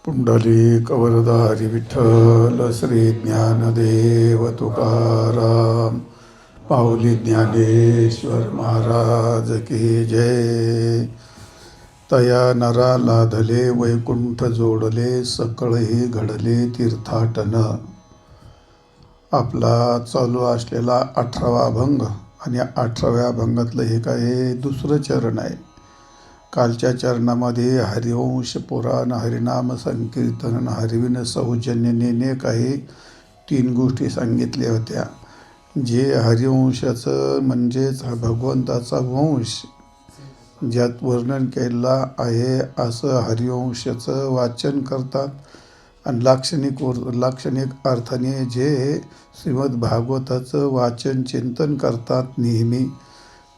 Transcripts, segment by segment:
पुंडलिक वरदारी विठ्ठल श्री ज्ञानदेव तुकाराम माऊली ज्ञानेश्वर महाराज की जय. तया नरा लाधले वैकुंठ जोडले सकळही घडले तीर्थाटन. आपला चालू असलेला 18वा अभंग आणि 18व्या अभंगातलं हे काय दुसरं चरण आहे. कालच्या चरणामध्ये हरिवंश पुराण हरिनाम संकीर्तन हरिविन सौजन्यने काही 3 गोष्टी सांगितल्या होत्या. जे हरिवंशाचं म्हणजेच हा भगवंताचा वंश ज्यात वर्णन केलेला आहे असं हरिवंशाचं वाचन करतात. आणि लाक्षणिक अर्थाने जे श्रीमद भागवताचं वाचन चिंतन करतात नेहमी,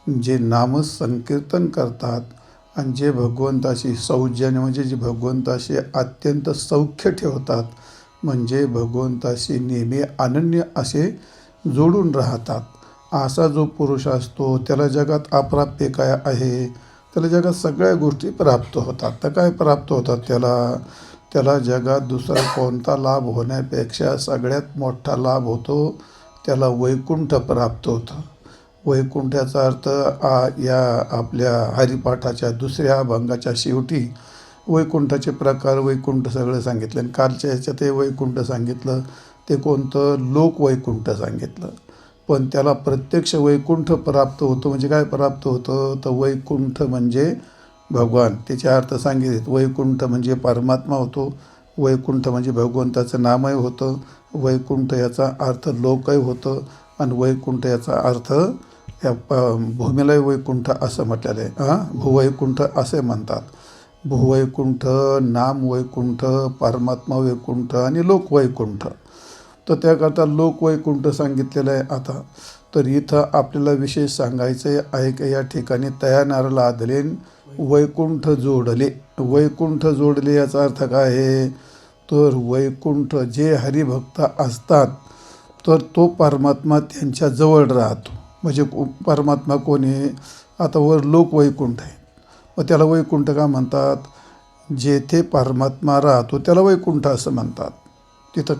जे नामसंकीर्तन करतात आणि जे भगवंताशी सौजन्य म्हणजे जे भगवंताशी अत्यंत सौख्य ठेवतात, म्हणजे भगवंताशी नेहमी अनन्य असे जोडून राहतात, असा जो पुरुष असतो त्याला जगात अप्राप्य काय आहे? त्याला जगात सगळ्या गोष्टी प्राप्त होतात. तर काय प्राप्त होतात त्याला जगात दुसरा कोणता लाभ होण्यापेक्षा सगळ्यात मोठा लाभ होतो, त्याला वैकुंठ प्राप्त होतं. वैकुंठाचा अर्थ या आपल्या हरिपाठाच्या 2ऱ्या अभंगाच्या शेवटी वैकुंठाचे प्रकार वैकुंठ सगळं सांगितलं. आणि कालच्या ह्याच्यात ते वैकुंठ सांगितलं ते कोणतं? लोकवैकुंठ सांगितलं. पण त्याला प्रत्यक्ष वैकुंठ प्राप्त होतं. म्हणजे काय प्राप्त होतं? तर वैकुंठ म्हणजे भगवान. त्याचे अर्थ सांगितले. वैकुंठ म्हणजे परमात्मा होतो, वैकुंठ म्हणजे भगवंताचं नामही होतं, वैकुंठ याचा अर्थ लोकही होतं, आणि वैकुंठ याचा अर्थ या भूमीलाही वैकुंठ असं म्हटलेलं आहे. भूवैकुंठ असे म्हणतात. भूवैकुंठ, नाम वैकुंठ, परमात्मा वैकुंठ आणि लोकवैकुंठ. तर त्याकरता लोकवैकुंठ सांगितलेलं आहे. आता तर इथं आपल्याला विशेष सांगायचं आहे की या ठिकाणी तया नरा लाधले वैकुंठ जोडले. वैकुंठ जोडले याचा अर्थ काय आहे? तर वैकुंठ जे हरिभक्त असतात तर तो परमात्मा त्यांच्या जवळ राहतो. म्हणजे परमात्मा कोणी? आता वर लोकवैकुंठ आहे, मग त्याला वैकुंठ का म्हणतात? जेथे परमात्मा राहतो त्याला वैकुंठ असं म्हणतात. तिथं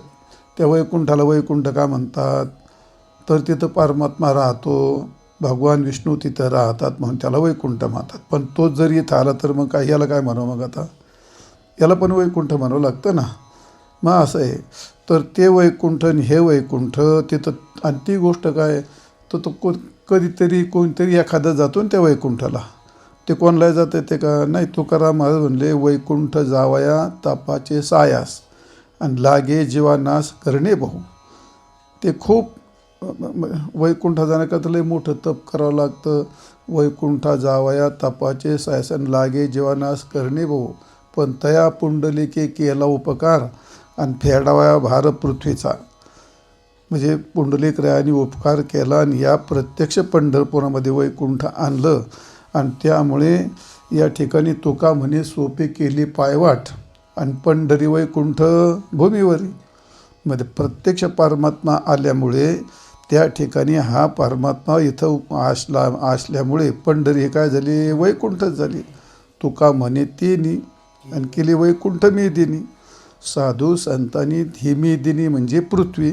त्या वैकुंठाला वैकुंठ का म्हणतात? तर तिथं परमात्मा राहतो, भगवान विष्णू तिथं राहतात म्हणून त्याला वैकुंठ म्हणतात. पण तोच जर इथं आला तर मग काय याला काय म्हणावं? मग आता याला पण वैकुंठ म्हणावं लागतं ना. मग असं आहे. तर ते वैकुंठ आणि हे वैकुंठ तिथं. आणि ती गोष्ट काय? तर तो कधीतरी कोणतरी एखादा जातो ना त्या वैकुंठाला. ते कोणाला जातं ते का नाही? तुकाराम महाराज म्हणले वैकुंठ जावया तापाचे सायास आणि लागे जीवानास करणे बहु. ते खूप वैकुंठा जाण्याकरता लय मोठं तप करावं लागतं. वैकुंठा जावया तपाचे सायास आणि लागे जीवानास करणे बहु. पण तया पुंडलिके केला उपकार आणि फेडावया भार पृथ्वीचा. म्हणजे पुंडलिकरायाने उपकार केला आणि या प्रत्यक्ष पंढरपुरामध्ये वैकुंठ आणलं. आणि त्यामुळे या ठिकाणी तुका म्हणे सोपे केली पायवाट आणि पंढरी वैकुंठ भूमीवरी. मध्ये प्रत्यक्ष परमात्मा आल्यामुळे त्या ठिकाणी हा परमात्मा इथं असल्यामुळे पंढरी काय झाली? वैकुंठच झाली. तुका म्हणे तेनी आणि केली वैकुंठ मी दिनी. साधू संतांनी ही मी दिनी म्हणजे पृथ्वी.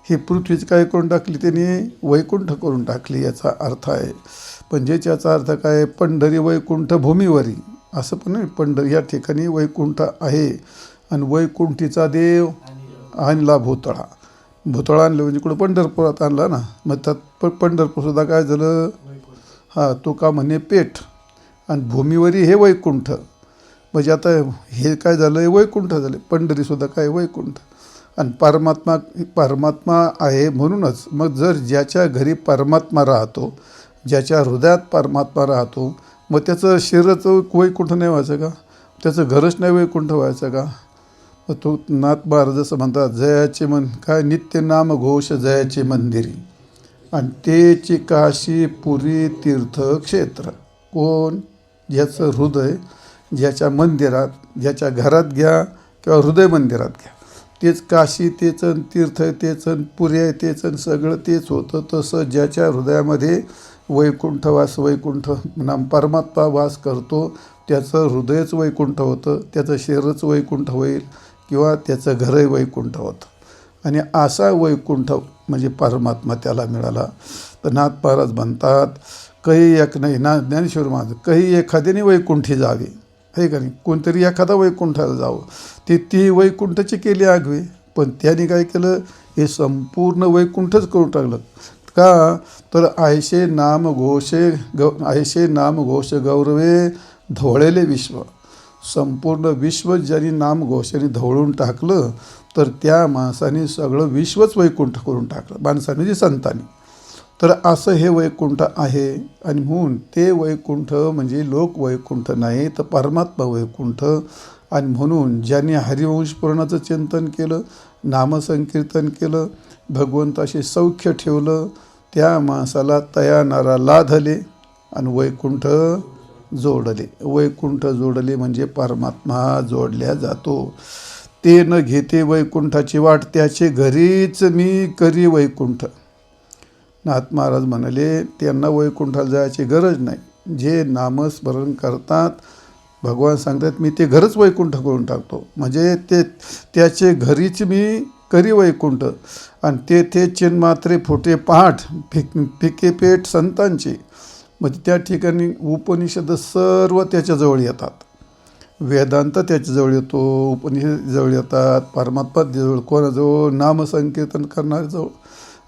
ही पृथ्वीच काय करून टाकली? त्यांनी वैकुंठ करून टाकली याचा अर्थ आहे. म्हणजे याचा अर्थ काय? पंढरी वैकुंठ भूमीवरी असं पण नाही. पंढरी या ठिकाणी वैकुंठ आहे. आणि वैकुंठीचा देव आणला भूतळा. भूतळा आणलं म्हणजे कुठं? पंढरपुरात आणला ना. मग त्यात पंढरपूरसुद्धा काय झालं? तुका म्हणे पेठ आणि भूमीवरी हे वैकुंठ. म्हणजे आता हे काय झालं? वैकुंठ झाले. पंढरीसुद्धा काय? वैकुंठ. आणि परमात्मा आहे म्हणूनच. मग जर ज्याच्या घरी परमात्मा राहतो, ज्याच्या हृदयात परमात्मा राहतो, मग त्याचं शरीराचं वैकुंठ नाही व्हायचं का? त्याचं घरच नाही वैकुंठ व्हायचं का? मग तो नाथ महाराज जसं म्हणतात, जयाचे मन काय? नित्य नाम घोष जयाचे मंदिरी आणि तेची काशी पुरी तीर्थक्षेत्र. कोण? ज्याचं हृदय ज्याच्या मंदिरात, ज्याच्या घरात घ्या किंवा हृदय मंदिरात घ्या, तेच काशी, तेच तीर्थ, तेच पुरी आहे, तेच सगळं तेच होतं. तसं ज्याच्या हृदयामध्ये वैकुंठ परमात्मा वास करतो, त्याचं हृदयच वैकुंठ होतं, त्याचं शरीरच वैकुंठ होईल किंवा त्याचं घरही वैकुंठ होतं. आणि असा वैकुंठ म्हणजे परमात्मा त्याला मिळाला. तर नाथ महाराज म्हणतात, काही एक नाही ना, ज्ञानेश्वर महाराज, काही एखाद्याने वैकुंठी जावे, हे का नाही, कोणतरी एखादा वैकुंठाला जावं, ती वैकुंठाची केली आगवे, पण त्याने काय केलं, हे संपूर्ण वैकुंठच करून टाकलं. का तर ऐशे नाम घोष गौरवे धवळेले विश्व. संपूर्ण विश्व ज्यांनी नाम घोषाने धवळून टाकलं, तर त्या माणसाने सगळं विश्वच वैकुंठ करून टाकलं, माणसाने म्हणजे संतांनी. तर असं हे वैकुंठ आहे. आणि म्हणून ते वैकुंठ म्हणजे लोक वैकुंठ नाही, तर परमात्मा वैकुंठ. आणि म्हणून ज्यांनी हरिवंश पुराणाचं चिंतन केलं, नामसंकीर्तन केलं, भगवंताशी सौख्य ठेवलं, त्या माणसाला तया नरा लाधले आणि वैकुंठ जोडले. वैकुंठ जोडले म्हणजे परमात्मा जोडल्या जातो. ते न घेते वैकुंठाची वाट, त्याचे घरीच मी करी वैकुंठ. नाथ महाराज म्हणाले, त्यांना वैकुंठाला जायची गरज नाही. जे नामस्मरण करतात, भगवान सांगतात, मी ते घरच वैकुंठ करून टाकतो. म्हणजे त्याचे घरीच मी करी वैकुंठ. आणि ते चिन्मात्रे फुटे पहाट, फिके पेट संतांचे. म्हणजे त्या ठिकाणी उपनिषद सर्व त्याच्याजवळ येतात, वेदांत त्याच्याजवळ येतो, उपनिषद जवळ येतात, परमात्मा जवळ, कोणाजवळ, नामसंकीर्तन करणाऱ्याजवळ.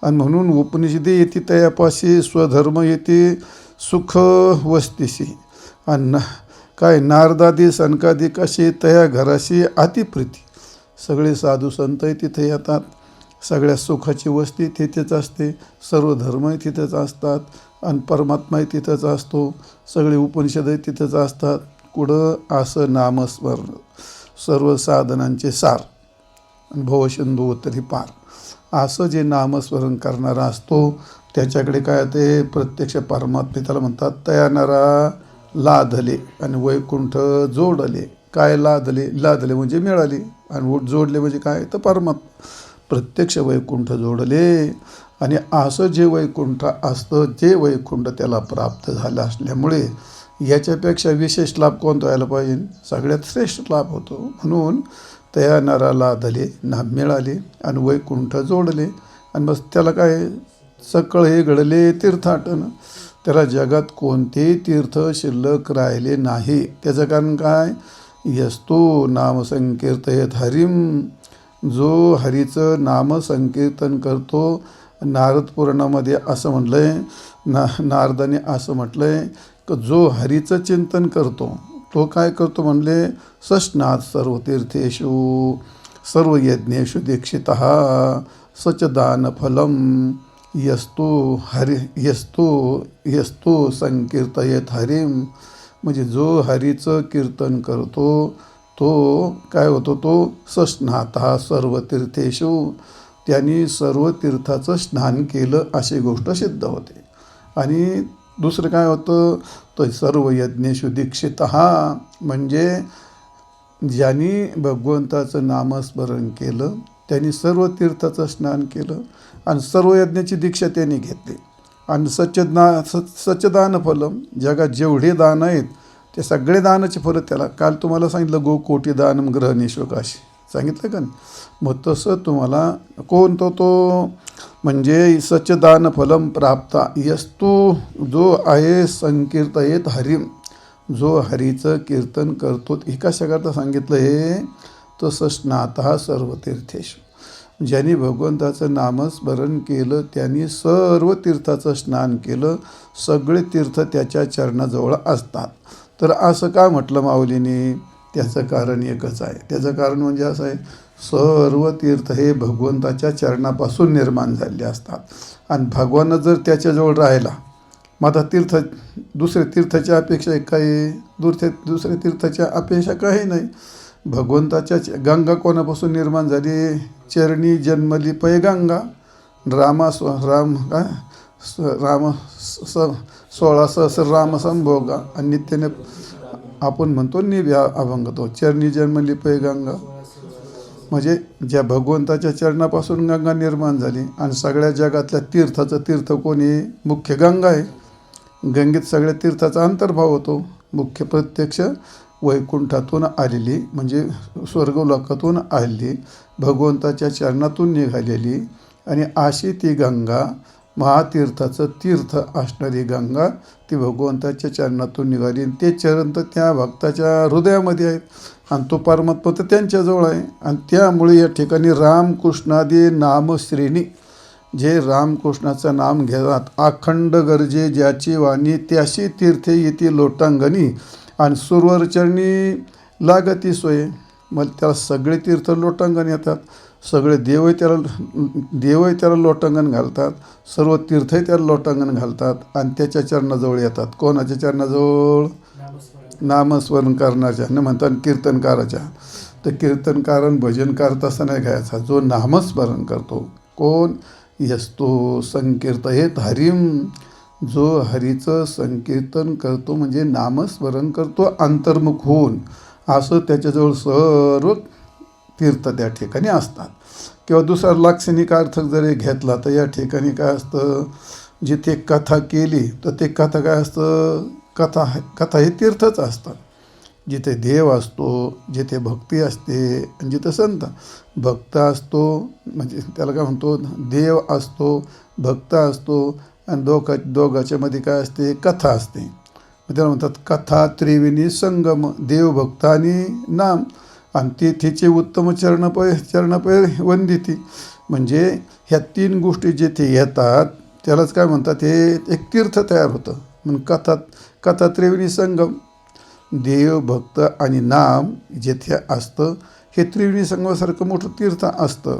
आणि म्हणून उपनिषदे येते तयापाशी, स्वधर्म येते सुख वस्तीशी. आणि काय नारदादी सनकादी कशी तया घराशी अतिप्रीती. सगळे साधू संतही तिथे येतात, सगळ्या सुखाची वस्ती तिथेच असते, सर्व धर्मही तिथेच असतात, आणि परमात्माही तिथेच असतो, सगळे उपनिषदही तिथेच असतात. कुठं असं नामस्मरण, सर्व साधनांचे सार, आणि भवसिंधू तरी पार. असं जे नामस्मरण करणारा असतो, त्याच्याकडे काय ते प्रत्यक्ष परमात्मे त्याला म्हणतात तया नरा लाधले आणि वैकुंठ जोडले. काय लाधले, लाधले म्हणजे मिळाले, आणि जोडले म्हणजे काय तर परमात्मा, प्रत्यक्ष वैकुंठ जोडले. आणि असं जे वैकुंठ असतं, जे वैकुंठ त्याला प्राप्त झालं असल्यामुळे याच्यापेक्षा विशेष लाभ कोणता व्हायला पाहिजे, सगळ्यात श्रेष्ठ लाभ होतो. म्हणून तया नरा लाधले, नाम मिळाले आणि वैकुंठ जोडले. आणि बस त्याला काय, सकळ हे घडले तीर्थाटन. त्याला जगात कोणतेही तीर्थ शिल्लक राहिले नाही. त्याचं कारण काय, यस्तु नामसंकीर्तयेत हरिम. जो हरीचं नामसंकीर्तन करतो. नारद पुराणामध्ये असं म्हटलं आहे, नारदाने असं म्हटलं आहे की जो हरीचं चिंतन करतो, तो काय करतो म्हणले, सस्नाथ सर्व तीर्थेषु सर्व यज्ञेषु दीक्षितः सचदान फलम यस्तु संकीर्तयेत हरिम. म्हणजे जो हरीचं कीर्तन करतो, तो काय होतो, तो सस्नातः सर्व तीर्थेषु, त्यांनी सर्व तीर्थाचं स्नान केलं अशी गोष्ट सिद्ध होते. आणि दुसरं काय होतं, तर सर्व यज्ञेषु दीक्षितः, म्हणजे ज्यांनी भगवंताचं नामस्मरण केलं, त्यांनी सर्व तीर्थाचं स्नान केलं आणि सर्व यज्ञाची दीक्षा त्यांनी घेतली. आणि सच्चदान फलम, जगात जेवढे दान आहेत ते सगळे दानाचे फलं त्याला. काल तुम्हाला सांगितलं गोकोटी दानम ग्रहणेश्वकाशी सांगितलं का नाही. मग तसं तुम्हाला कोणतो तो म्हणजे सच्चदान फलम प्राप्ता यस्तु, जो आहे संकीर्तयेत हरिम, जो हरीचं कीर्तन करतो. हे कशाकरता सांगितलं हे, तर स्नातः सर्व तीर्थेषु, ज्यांनी भगवंताचं नामस्मरण केलं त्यांनी सर्व तीर्थाचं स्नान केलं. सगळे तीर्थ त्याच्या चरणाजवळ असतात. तर असं का म्हटलं माऊलीने, त्याचं कारण एकच आहे. त्याचं कारण म्हणजे असं आहे, सर्व तीर्थ हे भगवंताच्या चरणापासून निर्माण झालेले असतात. आणि भगवान जर त्याच्याजवळ राहिला, मग आता दुसऱ्या तीर्थाच्या अपेक्षा काही, दुसऱ्या तीर्थाच्या अपेक्षा काही नाही. भगवंताच्या गंगा कोणापासून निर्माण झाली, चरणी जन्मली पै गंगा. राम 16 सहस्र राम संभोगा. आणि नित्याने आपण म्हणतो निव्या अभंगतो, चरणी जन्मली पै गंगा. म्हणजे ज्या भगवंताच्या चरणापासून गंगा निर्माण झाली. आणि सगळ्या जगातल्या तीर्थाचं तीर्थ कोणी, मुख्य गंगा आहे. गंगेत सगळ्या तीर्थाचा अंतर्भाव होतो. मुख्य प्रत्यक्ष वैकुंठातून आलेली, म्हणजे स्वर्गलोकातून आलेली, भगवंताच्या चरणातून निघालेली, आणि अशी ती गंगा, महातीर्थाचं तीर्थ असणारी गंगा, ती भगवंताच्या चरणातून निघाली. आणि ते चरण तर त्या भक्ताच्या हृदयामध्ये आहेत, आणि तो परमात्मा तर त्यांच्याजवळ आहे. आणि त्यामुळे या ठिकाणी रामकृष्णादी नामश्रेणी, जे रामकृष्णाचं नाम घेतात, अखंड गरजे ज्याची वाणी, त्याशी तीर्थे येती लोटांगणी, आणि सुरवरचरणी लागती सोय. मग त्याला सगळे तीर्थ लोटांगण येतात, सगळे देवही त्याला लोटांगण घालतात, सर्व तीर्थही त्याला लोटांगण घालतात, आणि त्याच्या चरणाजवळ येतात. कोणाच्या चरणाजवळ? नामस्मरण करण्याच्या, न म्हणतात कीर्तनकाराच्या. तर कीर्तनकारण भजन करत असं नाही घ्यायचा, जो नामस्मरण करतो. कोण? यस्तो संकीर्तयेत हरिम, जो हरीचं संकीर्तन करतो, म्हणजे नामस्मरण करतो अंतर्मुख होऊन, असं त्याच्याजवळ सर्व तीर्थ त्या ठिकाणी असतात. किंवा दुसरा लाक्षणिक अर्थ जरी घेतला तर या ठिकाणी काय असतं, जिथे कथा केली तर ते कथा काय असतं, कथा हे तीर्थच असतात. जिथे देव असतो, जिथे भक्ती असते, आणि जिथे संत भक्त असतो, म्हणजे त्याला काय म्हणतो, देव असतो, भक्त असतो, आणि दोघाच्या मध्ये काय असते, कथा असते. मग त्याला म्हणतात कथा त्रिवेणी संगम, देव भक्त आणि नाम, आणि तिथेचे उत्तम चरणपय वंदिती. म्हणजे ह्या तीन गोष्टी जिथे येतात त्यालाच काय म्हणतात, हे एक तीर्थ तयार होतं. म्हणून कथा त्रिवेणी संगम, देव भक्त आणि नाम जेथे असतं, हे त्रिवेणी संगमासारखं मोठं तीर्थ असतं.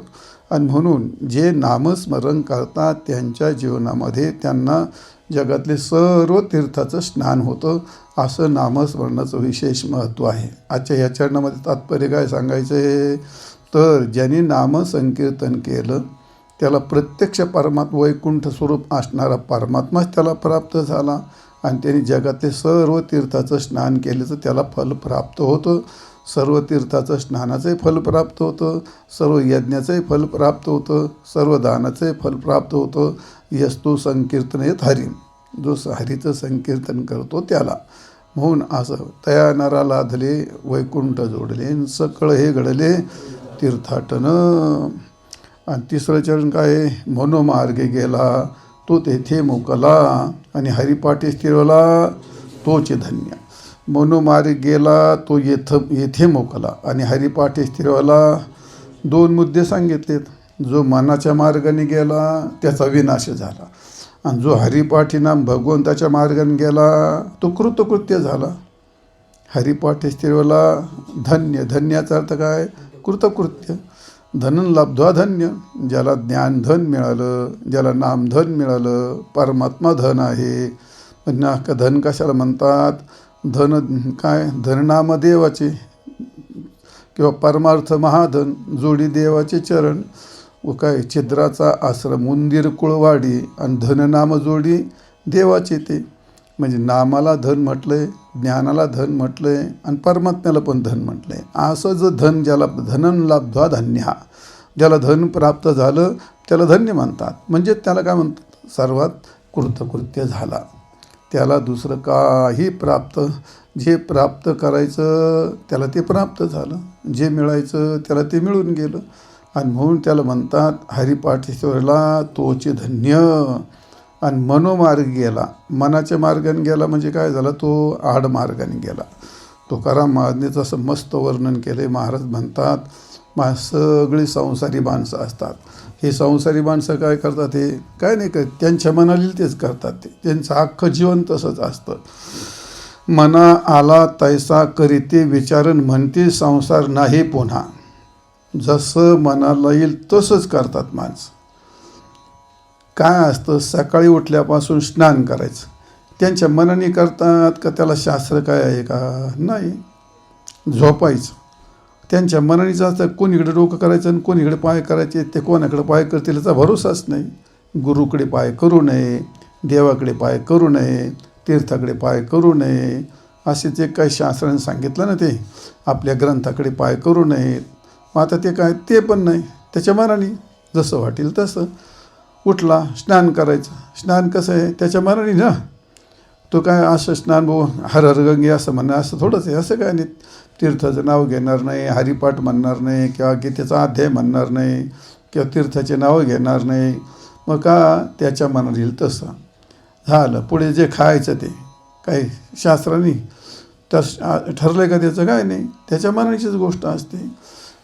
आणि म्हणून जे नामस्मरण करतात त्यांच्या जीवनामध्ये त्यांना जगातले सर्व तीर्थाचं स्नान होतं. असं नामस्मरणाचं विशेष महत्त्व आहे. आजच्या ह्या चरणामध्ये तात्पर्य काय सांगायचं आहे, तर ज्यांनी नामसंकीर्तन केलं त्याला प्रत्यक्ष परमात्मा, वैकुंठ स्वरूप असणारा परमात्माच त्याला प्राप्त झाला, आणि त्यांनी जगातले सर्व तीर्थाचं स्नान केल्याचं त्याला फल प्राप्त होतं. सर्व तीर्थाचं स्नानाचंही फल प्राप्त होतं, सर्व यज्ञाचंही फल प्राप्त होतं, सर्व दानाचंही फल प्राप्त होतं. यस्तु संकीर्तनेत हरिम, जो हरीचं संकीर्तन करतो त्याला. म्हणून असं तया नरा लाधले वैकुंठ जोडले, सकळ हे घडले तीर्थाटन. आणि तिसरं चरण काय, मनोमार्गे गेला तो तेथे मोकला, आणि हरिपाठी स्थिरवला तोचे धन्य. मनोमार्ग गेला तो येथे मोकला, आणि हरिपाठी स्थिरवला. दोन मुद्दे सांगितलेत. जो मनाच्या मार्गाने गेला त्याचा विनाश झाला, आणि जो हरिपाठीनाम भगवंताच्या मार्गाने गेला तो कृतकृत्य झाला. हरिपाठी स्थिरवला धन्य, धन्याचा अर्थ काय, कृतकृत्य. धनन लब्ध्वा धन्य, ज्याला ज्ञानधन मिळालं, ज्याला नामधन मिळालं, परमात्मा धन आहे. म्हणजे धन कशाला म्हणतात, धन काय, धननाम देवाचे, किंवा परमार्थ महाधन, जोडी देवाचे चरण, व काय छिद्राचा आश्रम उंदीर कुळवाडी, आणि धननाम जोडी देवाचे. ते म्हणजे नामाला धन म्हटलंय, ज्ञानाला धन म्हटलंय, आणि परमात्म्याला पण धन म्हटलंय. असं जर धन, ज्याला धनन लाभध्वा धन्य, ज्याला धन प्राप्त झालं त्याला धन्य म्हणतात. म्हणजे त्याला काय म्हणतात, सर्वात कृतकृत्य झाला. त्याला दुसरं काही प्राप्त, जे प्राप्त करायचं त्याला ते प्राप्त झालं, जे मिळायचं त्याला ते मिळून गेलं. आणि म्हणून त्याला म्हणतात हरिपाठीश्वरला तोचे धन्य. आणि मनोमार्ग गेला, मनाच्या मार्गाने गेला म्हणजे काय झाला, तो आडमार्गाने गेला. तुकाराम महाराजांनी असं मस्त वर्णन केले. महाराज म्हणतात, सगळी संसारी माणसं असतात. हे संसारी माणसं काय करतात, हे काय नाही करत, त्यांच्या मनाला तेच करतात. त्यांचं अख्खं जीवन तसंच असतं. मना आला तैसा करीते विचारण, म्हणते संसार नाही पुन्हा. जसं मनाला येईल तसंच करतात माणसं. काय असतं, सकाळी उठल्यापासून स्नान करायचं त्यांच्या मनाने करतात का, त्याला शास्त्र काय आहे का, नाही. झोपायचं त्यांच्या मनानेच असतं. कोणीकडे डोकं करायचं आणि कोणीकडे पाय करायचे, ते कोणाकडे पाय करतील याचा भरोसाच नाही. गुरुकडे पाय करू नये, देवाकडे पाय करू नये, तीर्थाकडे पाय करू नये, असे जे काही शास्त्राने सांगितलं ना, ते आपल्या ग्रंथाकडे पाय करू नयेत. मग आता ते काय, ते पण नाही, त्याच्या मनाने जसं वाटेल तसं. उठला स्नान करायचं, स्नान कसं आहे, त्याच्या मनाने ना. तो काय असं स्नान भाऊ हर हर गंगे असं म्हणणं असं थोडंच आहे. असं काय नाही, तीर्थाचं नाव घेणार नाही, हरिपाठ म्हणणार नाही, किंवा गीतेचा अध्याय म्हणणार नाही, किंवा तीर्थाचे नावं घेणार नाही. मग का त्याच्या मनात येईल तसं झालं. पुढे जे खायचं ते काही शास्त्राने तस ठरलं का त्याचं काय नाही, त्याच्या मनाचीच गोष्ट असते.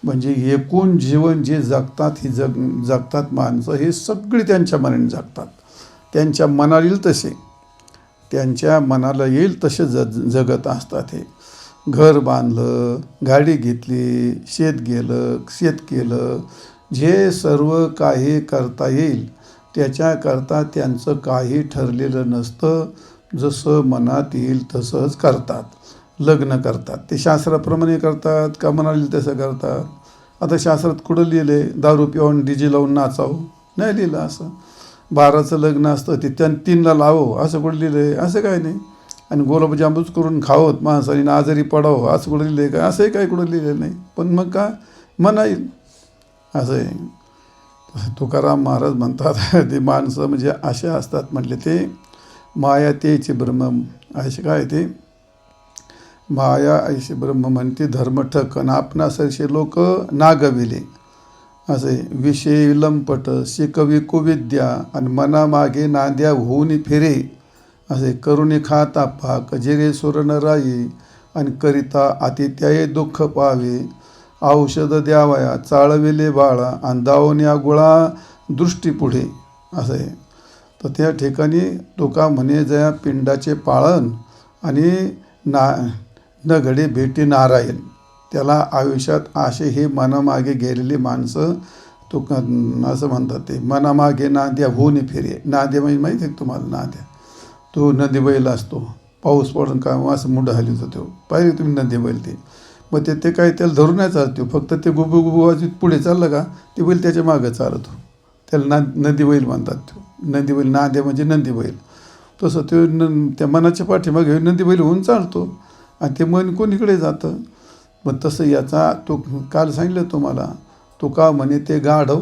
म्हणजे एकूण जीवन जे जगतात ही जगतात माणसं, हे सगळी त्यांच्या मनाने जगतात. त्यांच्या मनाला येईल तसे, त्यांच्या मनाला येईल तसे जगत असतात. हे घर बांधलं, गाडी घेतली, शेत केलं, जे सर्व काही करता येईल त्याच्याकरता त्यांचं काही ठरलेलं नसतं. जसं मनात येईल तसंच करतात. लग्न करतात ते शास्त्राप्रमाणे करतात का मनाला येईल तसं करतात. आता शास्त्रात कुठं लिहिलं आहे दारू पिऊन डीजे लावून नाचावं? नाही लिहिलं असं. 12चं लग्न असतं ते 3ला लावं असं कुठं लिहिलं आहे? असं काय नाही. आणि गुलाबजामुनच करून खावत माणसाने आजारी पडावं असं कुठं लिहिलं आहे का? असंही काही कुठं लिहिलं नाही. पण मग का मना येईल असं आहे. तुकाराम महाराज म्हणतात ते माणसं म्हणजे असे असतात म्हटले ते माया तेचे ब्रह्म. असे काय ते माया ऐसे ब्रह्म म्हणते धर्म ठकन आपणासारखे लोक नागविले. असे विषय लंपट शिकवी कुविद्या आणि मनामागे नांद्या होऊन फिरे. असे करुणी खाता पाक जिरे सुरण राई आणि करिता आतिथ्याये दुःख पावे. औषध द्यावया चाळविले बाळा आणि दावण्या गुळा दृष्टी पुढे. असं आहे. तर त्या ठिकाणी तुका म्हणे जया पिंडाचे पाळण आणि न घडे भेटी नारायण. त्याला आयुष्यात असे हे मनामागे गेलेली माणसं असं म्हणतात ते मनामागे नांद्या होऊन फिरे. नांद्या म्हणजे माहिती आहे तुम्हाला? नांद्या तो नदी बैल असतो, पाऊस पडून का असं मुंड हलवतो तो, पाहिजे तुम्ही नदी बैल ते. मग ते काय त्याला धरून नाही चालतो, फक्त ते गुबू गुबू वाजवीत पुढे चाललं का ते बैल त्याच्या मागं चालतो. त्याला नदी बैल म्हणतात. तो नदी बैल, नांद्या म्हणजे नंदी बैल. तसं तो त्या मनाच्या पाठीमागे नदी बैल होऊन चालतो आणि ते मन कोणीकडे जातं. मग तसं याचा तो काल सांगितलं तुम्हाला, तो का म्हणे ते गाढव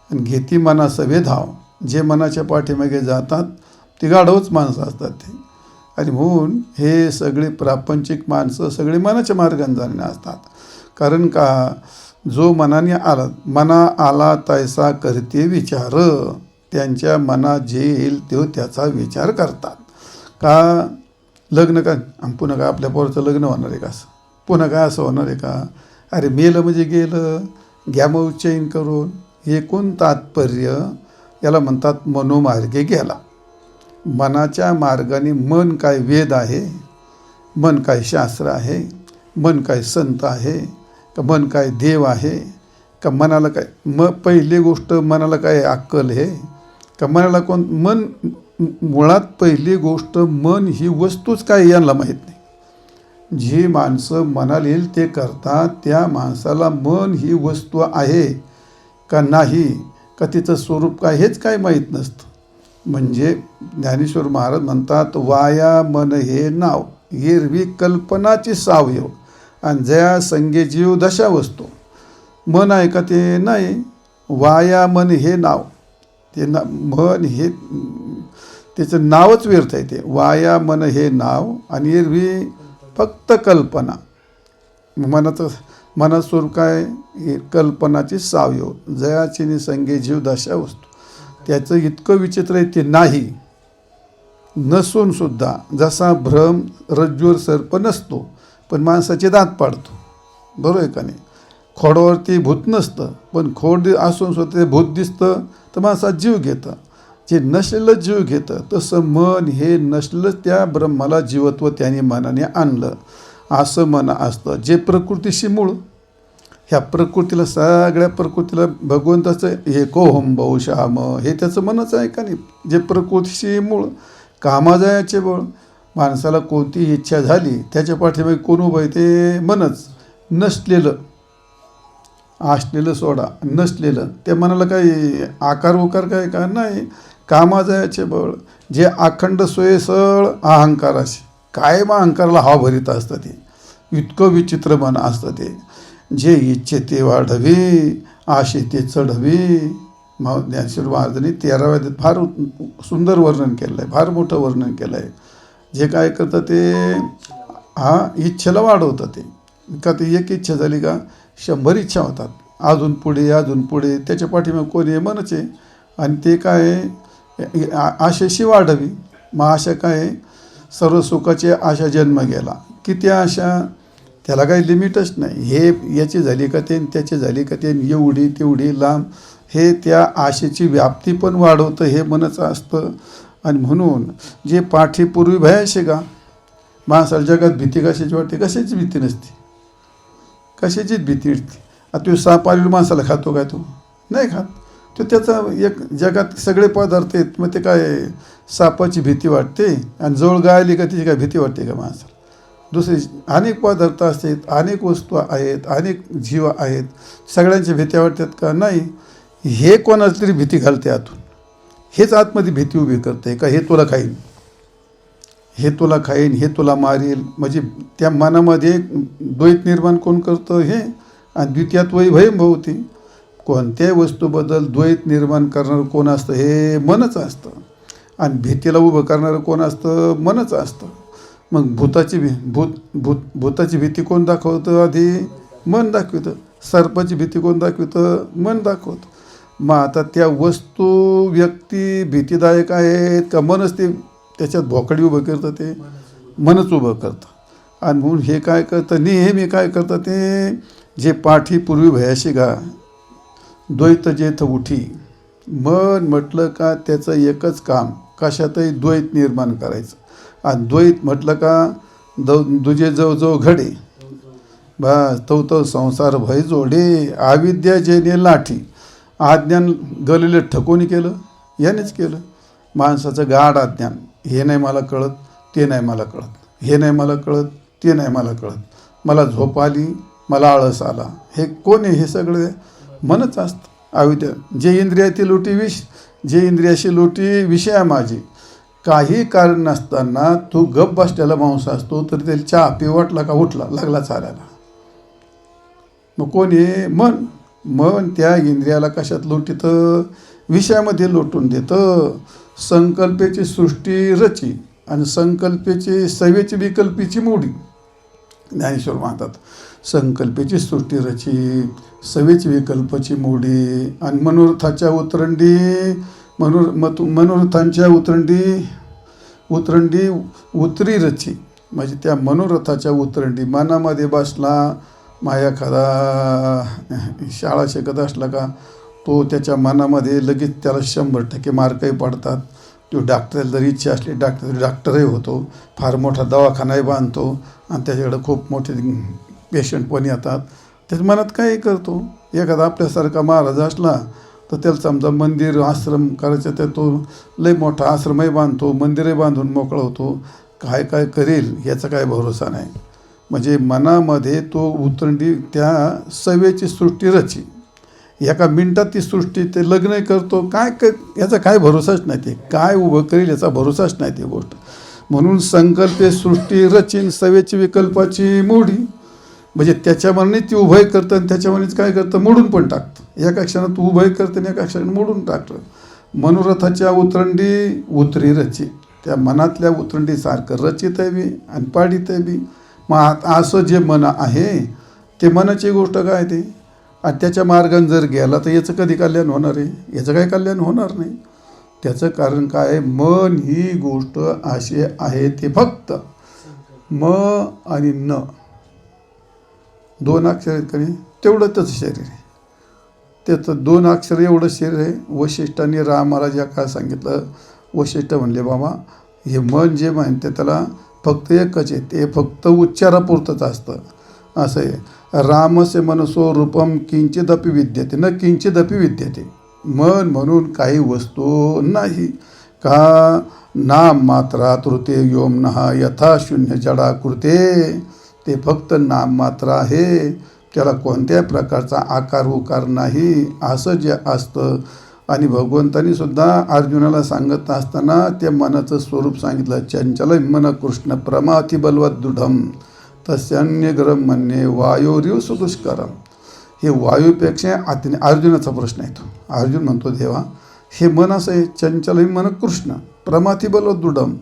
आणि घेती मना सभे धाव. जे मनाच्या पाठीमागे जातात ते गाढवच माणसं असतात ते. आणि म्हणून हे सगळे प्रापंचिक माणसं सगळे मनाच्या मार्गाने जाणे असतात. कारण का जो मना आला तैसा करते विचार. त्यांच्या मनात जे येईल तो त्याचा विचार करतात. का लग्न का पुन्हा काय आपल्या पोराचं लग्न होणार आहे का? असं पुन्हा काय असं होणार आहे का? अरे मेलं म्हणजे गेलं, घ्या मग उच्चाईन करून. एकूण तात्पर्य याला म्हणतात मनोमार्गे गेला. मनाच्या मार्गाने मन काय वेद आहे, मन काय शास्त्र आहे, मन काय संत आहे, का मन काय देव आहे, का मनाला काय पहिली गोष्ट मनाला काय अक्कल आहे का? मनाला मन मुळात पहिली गोष्ट मन ही वस्तूच काय यांना माहीत नाही. जी माणसं मनाला येईल ते करतात त्या माणसाला मन ही वस्तू आहे का नाही, का तिचं स्वरूप काय हेच काय माहीत नसतं. म्हणजे ज्ञानेश्वर महाराज म्हणतात वाया मन हे नाव एरवी कल्पनाची सावयव आणि जया संगे जीव दशा वस्तू. मन आहे का ते नाही. वाया मन हे नाव ते मन हे त्याचं नावच व्यर्थ आहे. ते वाया मन हे नाव आणि एरवी फक्त कल्पना. मनात स्वरूप काय कल्पनाची सावयव जयाची संगे जीव दशा वस्तू. त्याचं इतकं विचित्र आहे ते नाही नसून सुद्धा जसा भ्रम रज्जूवर सर्प नसतो पण माणसाचे दात पाडतो. बरोबर आहे का नाही? खोडावरती भूत नसतं पण खोड असून सुद्धा ते भूत दिसतं तर माणसात जीव घेतं. जे नसलेलं जीव घेतं तसं मन हे नसलं त्या ब्रह्माला जीवत्व त्याने मनाने आणलं. असं मन असतं जे प्रकृतीशी मूळ. ह्या प्रकृतीला सगळ्या प्रकृतीला भगवंताचं एकोहम बहुश्याम हे त्याचं मनच आहे का नाही? जे प्रकृतीशी मूळ कामाजायाचे बळ. माणसाला कोणती इच्छा झाली त्याच्या पाठीमागे कोण उभं आहे? ते मनच. नसलेलं असलेलं सोडा, नसलेलं त्या मनाला काही आकार उकार काय का नाही. कामाजायाचे बळ जे अखंड सोयसळ अहंकाराशी कायम अहंकाराला हवा भरीत असतं. ते इतकं विचित्र मन असतं. ते जे इच्छे ते वाढवे आशे ते चढवे. ज्ञानेश्वर महाराजांनी 13व्या अध्यायात फार सुंदर वर्णन केलं आहे, फार मोठं वर्णन केलं आहे. जे काय करतं ते इच्छेला वाढवतं ते. का ते एक इच्छा झाली का 100 इच्छा होतात, अजून पुढे अजून पुढे. त्याच्या पाठीमागे कोणी आहे? मनच आहे. आणि ते काय आशेशी वाढावी. मग आशा काय? सर्व सुखाची आशा जन्म गेला. किती आशा? त्याला काही लिमिटच नाही. हे याची झाली का ते, त्याची झाली का ते, एवढी तेवढी लांब. हे त्या आशेची व्याप्ती पण वाढवतं, हे मनच असतं. आणि म्हणून जे पाठीपूर्वी भयाशे का माणसाला जगात भीती कशाची वाटते? कशाची भीती नसते, कशाचीच भीती नसते. आता तो साप आलेला माणसाला खातो काय? तो नाही खात. तो त्याचा एक जगात सगळे पदार्थ आहेत, मग ते काय सापाची भीती वाटते? आणि जवळ गाय आली का तिची काय भीती वाटते का माणसाला? दुसरे अनेक पदार्थ असतात, अनेक वस्तू आहेत, अनेक जीव आहेत, सगळ्यांच्या भीती वाटतात का? नाही. हे कोणाची तरी भीती घालते आतून. हेच आतमध्ये भीती उभी करते का हे तुला खाईन, हे तुला खाईन, हे तुला मारेल. म्हणजे त्या मनामध्ये द्वैत निर्माण कोण करतं? हे. आणि द्वितीयात वैभयम भवती. कोणत्याही वस्तूबद्दल द्वैत निर्माण करणारं कोण असतं? हे मनच असतं. आणि भीतीला उभं करणारं कोण असतं? मनच असतं. मग भूताची भीती कोण दाखवतं? आधी मन दाखवतं. सर्पाची भीती कोण दाखवतं? मन दाखवतं. मग आता त्या वस्तू व्यक्ती भीतीदायक आहेत का मनच ते त्याच्यात भोकडी उभं करतं? ते मनच उभं करतं. आणि म्हणून हे काय करतं? नेहमी काय करतं? ते जे पाठीपूर्वी भयाशी गा द्वैत जेथ उठी. मन म्हटलं का त्याचं एकच काम कशातही द्वैत निर्माण करायचं. आणि द्वैत म्हटलं का दुजे जवळ घडे बस तो संसार भय जोडे. अविद्या जेने लाठी. अज्ञान गलेले ठकोनी केलं, यानेच केलं. माणसाचं गाढ अज्ञान. हे नाही मला कळत, ते नाही मला कळत, हे नाही मला कळत, ते नाही मला कळत. मला झोप आली, मला आळस आला. हे कोण आहे? हे सगळे मनच असतं. अविद्या. जे इंद्रियातील लोटी जे इंद्रियाशी लोटी विषया माझी. काही कारण नसताना तू गप बसलेला माणूस असतो तरी त्याला चहा पिऊ वाटला का उठला लागला चालायला. मग कोण आहे? मन. मन त्या इंद्रियाला कशात लोटीतं? विषयामध्ये लोटून देतं. संकल्पेची सृष्टी रची आणि संकल्पेची सवेची विकल्पीची मोडी. ज्ञानेश्वर म्हणतात संकल्पेची सृष्टी रची, सवेची विकल्पाची मोडी. आणि मनोरथाच्या उतरंडी मनोरथांच्या उतरंडी उतरी रची. म्हणजे त्या मनोरथाच्या उतरंडी मनामध्ये बसला. माया एखादा शाळा शिकत असला का तो त्याच्या मनामध्ये लगेच त्याला 100% मार्कही पडतात. तो डॉक्टरला जर इच्छा असली डॉक्टरही होतो. फार मोठा दवाखानाही बांधतो आणि त्याच्याकडे खूप मोठे पेशंट पण येतात. त्याच्या मनात काही करतो. एखादा आपल्यासारखा महाराज असला तर त्याला समजा मंदिर आश्रम करायचं, तर तो लय मोठा आश्रमही बांधतो, मंदिरही बांधून मोकळा होतो. काय काय करेल याचा काय भरोसा नाही. म्हणजे मनामध्ये तो उतरंडी त्या सवेची सृष्टी रची. एका मिनिटात ती सृष्टी ते लग्नही करतो. काय याचा काय भरोसाच नाही. ते काय उभं करेल याचा भरोसाच नाही ती गोष्ट. म्हणून संकल्पे सृष्टी रचीन सवेची विकल्पाची मोडी. म्हणजे त्याच्या मनाने ती उभय करतं आणि त्याच्या मनानेच काय करतं? मोडून पण टाकतं. एका क्षणात उभय करतं आणि एका क्षणात मोडून टाकतं. मनोरथाच्या उतरंडी उतरी रची. त्या मनातल्या उतरंडीसारखं रचित आहे बी आणि पाडित आहे बी. मग असं जे मन आहे ते मनाची गोष्ट काय ते? आणि त्याच्या मार्गाने जर गेला तर याचं कधी कल्याण होणार आहे? याचं काही कल्याण होणार नाही. त्याचं कारण काय आहे? मन ही गोष्ट अशी आहे ते फक्त म आणि न 2 अक्षर आहेत का नाही तेवढं त्याचं शरीर आहे. त्याचं 2 अक्षर एवढं शरीर आहे. वशिष्ठांनी रामाला ज्या काय सांगितलं, वशिष्ठ म्हणले बाबा हे मन जे म्हणते त्याला फक्त एकच आहे, ते फक्त उच्चारापुरतंच असतं. असं आहे. रामसे मनसो रूपम किंचिदपि विद्यते न किंचिदपि विद्यते. मन म्हणून काही वस्तू नाही का. नाम मात्रा तृते व्योमनः यथा शून्य जडा कृते. ते फक्त नाम मात्र आहे. त्याला कोणत्याही प्रकारचा आकार उकार नाही. असं जे असतं. आणि भगवंतांनी सुद्धा अर्जुनाला सांगत असताना त्या मनाचं स्वरूप सांगितलं. चंचल मन कृष्ण प्रमाथी बलवत दृढम तस्यान्यग्रम म्हणणे वायोरिव सुदुष्करम. हे वायूपेक्षा अर्जुनाचा प्रश्न येतो. अर्जुन म्हणतो देवा हे मन असं आहे चंचल मन कृष्ण प्रमाथी बलवत दृढम.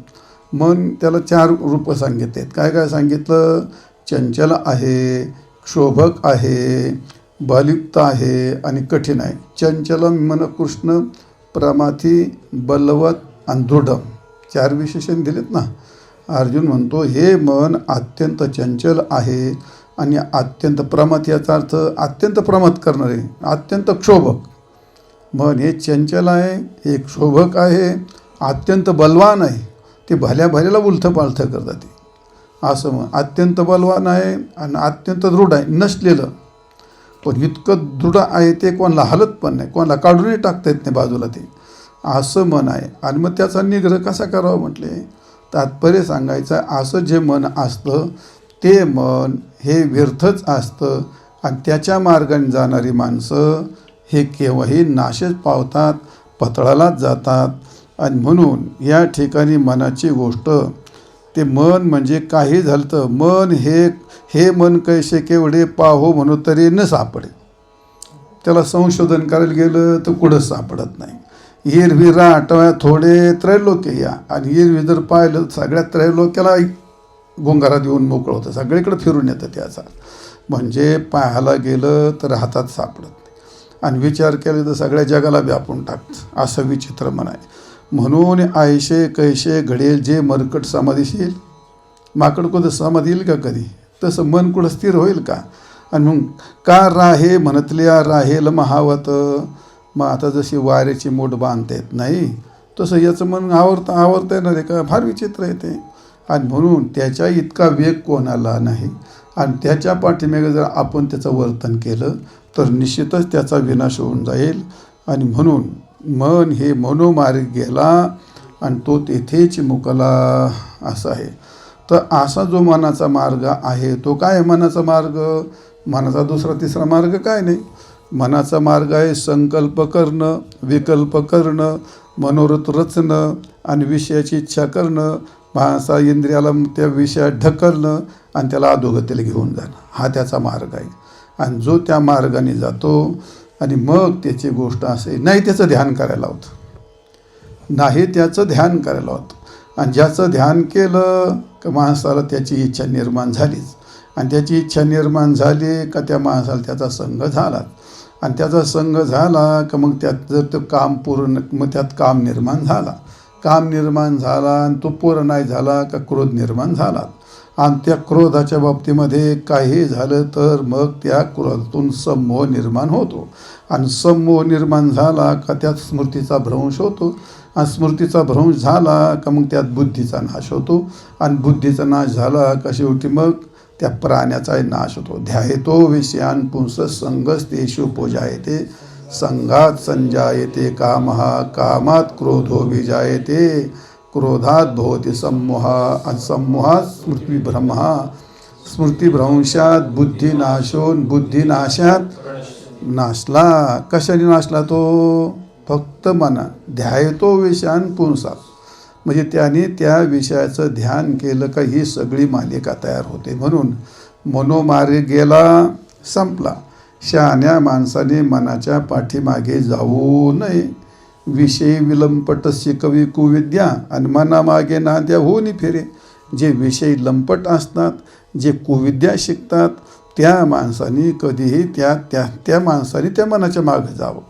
मन त्याला 4 रूपं सांगितलेत. काय काय सांगितलं? चंचल आहे, क्षोभक आहे, बलयुक्त आहे आणि कठीण आहे. चंचलम मन कृष्ण प्रमाथी बलवत आणि दृढम 4 विशेषण दिलेत ना. अर्जुन म्हणतो हे मन अत्यंत चंचल आहे आणि अत्यंत प्रमाथ, याचा अर्थ अत्यंत प्रमाद करणारे, अत्यंत क्षोभक. मन हे चंचल आहे, हे क्षोभक आहे, अत्यंत बलवान आहे. ते भल्या भल्याला उलथं पालथं करतात ते. असं मन अत्यंत बलवान आहे आणि अत्यंत दृढ आहे, नसलेलं. पण इतकं दृढ आहे ते कोणाला हलत पण नाही, कोणाला काढूनही टाकता येत नाही बाजूला ते. असं मन आहे. आणि मग त्याचा निग्रह कसा करावा म्हटले? तात्पर्य सांगायचं, असं जे मन असतं ते मन हे व्यर्थच असतं आणि त्याच्या मार्गाने जाणारी माणसं हे केव्हाही नाशच पावतात, पतळालाच जातात. आणि म्हणून या ठिकाणी मनाची गोष्ट, ते मन म्हणजे काही झालं तर मन हे मन कैसे केवढे पाहो म्हणू तरी न सापडे. त्याला संशोधन करायला गेलं तर कुठंच सापडत नाही. एरवी राटव्या थोडे त्रैलोक्य या, आणि एरवी जर पाहिलं सगळ्या त्रैलोक्याला गोंगारा देऊन मोकळं होतं, सगळीकडे फिरून येतं त्याचा. म्हणजे पाहायला गेलं तर हातात सापडत नाही आणि विचार केले तर सगळ्या जगाला व्यापून टाकतं. असं विचित्र मन आहे. म्हणून ऐशे कैसे घडेल जे मरकट समाधीशील. माकड कुठं समाधी येईल का कधी? तसं मन कुठं स्थिर होईल का? आणि मग का राहे म्हणतल्या राहेल महावत. मग आता जशी वाऱ्याची मूठ बांधता येत नाही तसं याचं मन आवरता येणार आहे का? फार विचित्र आहे ते. आणि म्हणून त्याच्या इतका वेग कोणाला नाही. आणि त्याच्या पाठीमागे जर आपण त्याचं वर्तन केलं तर निश्चितच त्याचा विनाश होऊन जाईल. आणि म्हणून मन हे मनोमार्ग गेला आणि तो तेथेच मुकला, असं आहे. तर असा जो मनाचा मार्ग आहे तो काय आहे? मनाचा मार्ग, मनाचा दुसरा तिसरा मार्ग काय नाही. मनाचा मार्ग आहे संकल्प करणं, विकल्प करणं, मनोरथ रचणं आणि विषयाची इच्छा करणं, माणसा इंद्रियाला त्या विषयात ढकलणं आणि त्याला अधोगतीला घेऊन जाणं. हा त्याचा मार्ग आहे. आणि जो त्या मार्गाने जातो आणि मग त्याची गोष्ट असे नाही त्याचं ध्यान करायला होतं, नाही त्याचं ध्यान करायला होतं. आणि ज्याचं ध्यान केलं का माणसाला त्याची इच्छा निर्माण झालीच. आणि त्याची इच्छा निर्माण झाली का त्या माणसाला त्याचा संग झाला. आणि त्याचा संग झाला का मग त्यात जर तो काम पूर्ण, मग त्यात काम निर्माण झाला. काम निर्माण झाला आणि तो पूर्ण नाही झाला का क्रोध निर्माण झाला. आणि त्या क्रोधाच्या बाबतीमध्ये काही झालं तर मग त्या क्रोधातून समोह निर्माण होतो. आणि समोह निर्माण झाला का त्यात स्मृतीचा भ्रंश होतो. आणि स्मृतीचा भ्रंश झाला का मग त्यात बुद्धीचा नाश होतो. आणि बुद्धीचा नाश झाला का शेवटी मग त्या प्राण्याचाही नाश होतो. ध्यायतो विषयान पुंस संगस्तेषु पूजायते, संगात संजायते कामः, कामात क्रोधो विजायते, क्रोधात भवति सम्मोहा, आणि सम्मोहात स्मृतिभ्रमः, स्मृतिभ्रंशात बुद्धिनाशो, बुद्धिनाशात नाशला. कशाने नाशला तो? फक्त मना. ध्यायतो विषयान पुंसा, म्हणजे त्याने त्या विषयाचं ध्यान केलं का ही सगळी मालिका तयार होते. म्हणून मनोमार्ग गेला, संपला. शहाण्या माणसाने मनाच्या पाठीमागे जाऊ नये. विषय विलंपटस्य कवी कुविद्या, आणि मनामागे नाद्या होऊन फिरे. जे विषय लंपट असतात, जे कुविद्या शिकतात, त्या माणसाने कधीही त्या माणसाने त्या मनाच्या मागे जावं.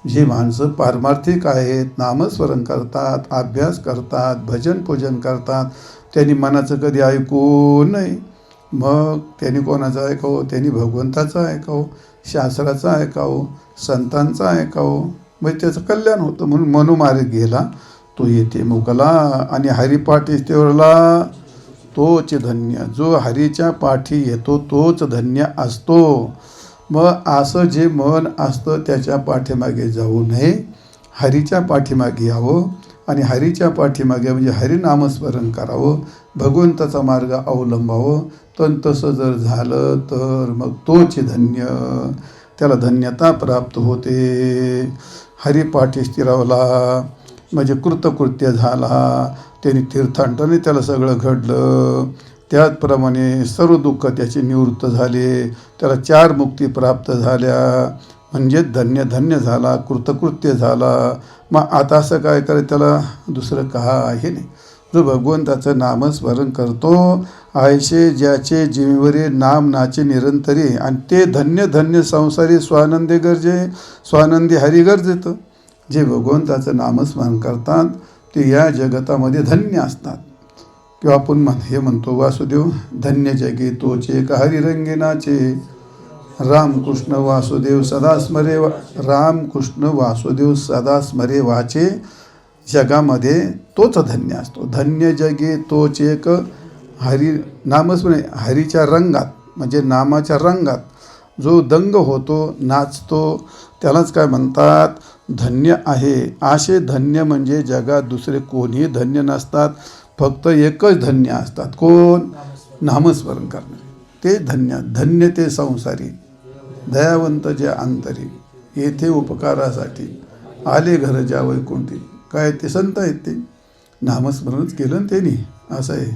जी माणसं पारमार्थिक आहेत, नामस्मरण करतात, अभ्यास करतात, भजन पूजन करतात, त्यांनी मनाचं कधी ऐकू नये. मग त्यांनी कोणाचं ऐकावं? त्यांनी भगवंताचं ऐकावं, शास्त्राचं ऐकावं, संतांचं ऐकावं. म्हणजे त्याचं कल्याण होतं. म्हणून मनोमार्ग गेला तो येते मुकला, आणि हरिपाठी स्थिरला तोच धन्य. जो हरीच्या पाठी येतो तोच धन्य असतो. मग असं जे मन असतं त्याच्या पाठीमागे जाऊ नये, हरीच्या पाठीमागे यावं. आणि हरीच्या पाठीमागे म्हणजे हरिनामस्मरण करावं, भगवंताचा मार्ग अवलंबावं. तर तसं जर झालं तर मग तोच धन्य, त्याला धन्यता प्राप्त होते. हरिपाठी स्थिरावला म्हणजे कृतकृत्य झाला. त्यांनी तीर्थाटनाने त्याला सगळं घडलं. त्याचप्रमाणे सर्व दुःख त्याचे निवृत्त झाले. त्याला 4 मुक्ती प्राप्त झाल्या. म्हणजे धन्य झाला, कृतकृत्य झाला. मग आता असं काय करायचं? त्याला दुसरं काही नाही. जो भगवंताचं नामस्मरण करतो आयशे ज्याचे जीवीवरी नाम नाचे निरंतरी, आणि ते धन्य धन्य संसारी स्वानंदी गरजे, स्वानंदी हरी गरजेत. जे भगवंताचं नामस्मरण करतात ते या जगतामध्ये धन्य असतात. किंवा आपण हे म्हणतो वासुदेव धन्य जगे तोचे का हरिरंगे नाचे, रामकृष्ण वासुदेव सदा स्मरे रामकृष्ण वासुदेव सदा स्मरे वाचे. जगामध्ये तोच धन्य असतो. धन्य जगे तोच एक हरी नामस्मरण, हरीच्या रंगात म्हणजे नामाच्या रंगात जो दंग होतो, नाचतो, त्यालाच काय म्हणतात धन्य आहे. असे धन्य म्हणजे जगात दुसरे कोणीही धन्य नसतात, फक्त एकच धन्य असतात. कोण? नामस्मरण करणारे ते धन्य. धन्य ते संसारी दयावंत जे अंतरी, येथे उपकारासाठी आले घर ज्या वैकुंठी. काय ते संत आहेत, ते नामस्मरणच केलं ना त्यांनी. असं आहे.